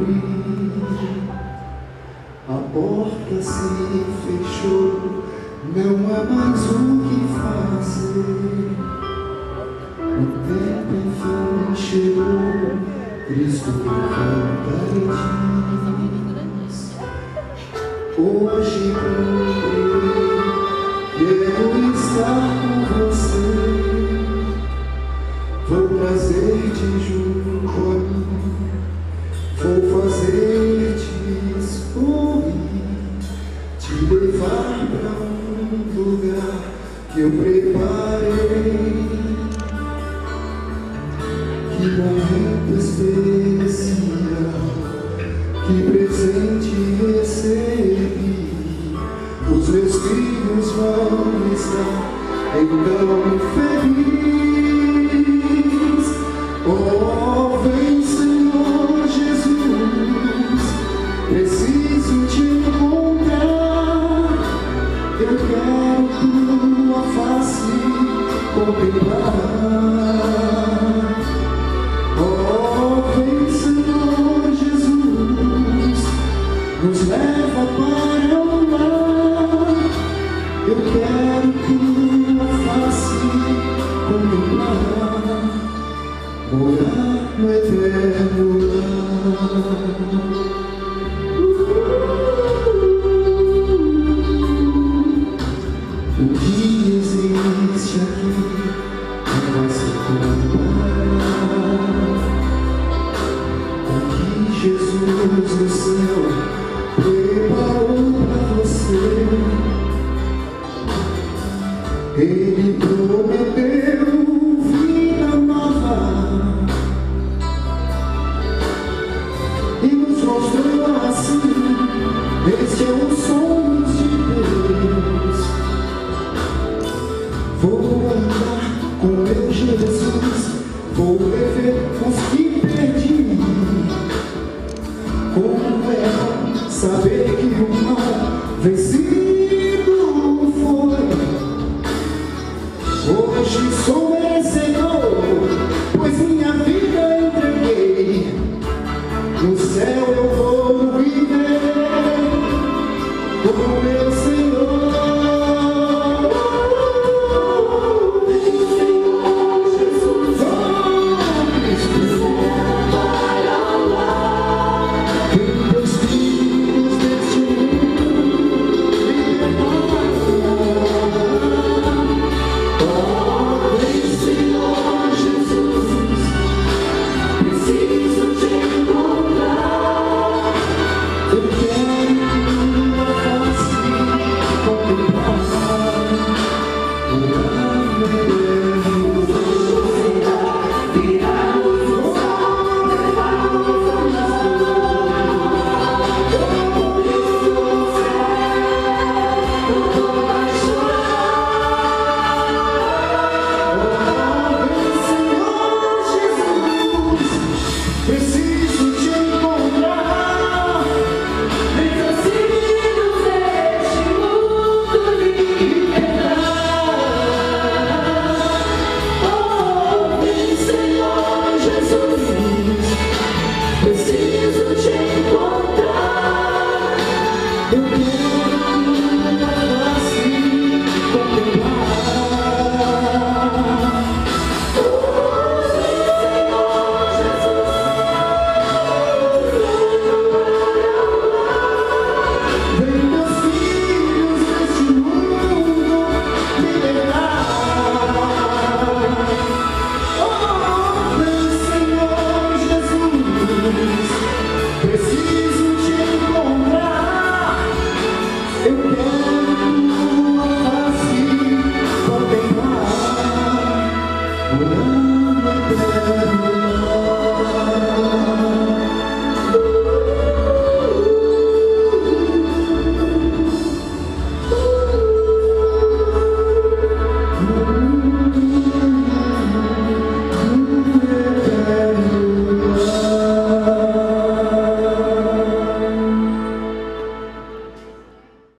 abrir, a porta se fechou, não há mais o que fazer. O tempo enfim chegou, Cristo volta e diz: hoje comprei, quero estar com você, vou trazer-te junto a mim, vou fazer-te sorrir, te levar para um lugar que eu preparei. Que momento especial, que presente recebi, os meus filhos vão estar então feliz. Oh, vem Senhor Jesus, preciso te encontrar, eu quero tua face contemplar. Nos leva para o lar, eu quero tua face contemplar, morar no eterno lar. O que existe aqui não vai se comparar com que Jesus no céu preparou para você. Ele prometeu vida nova e nos mostrou assim: este é o sonho de Deus. Vou andar com meu Jesus, vou rever os que perdi. Como é saber que o mal vencido foi? Hoje sou merecedor, pois minha vida entreguei. No céu eu vou viver com meu Senhor. Preciso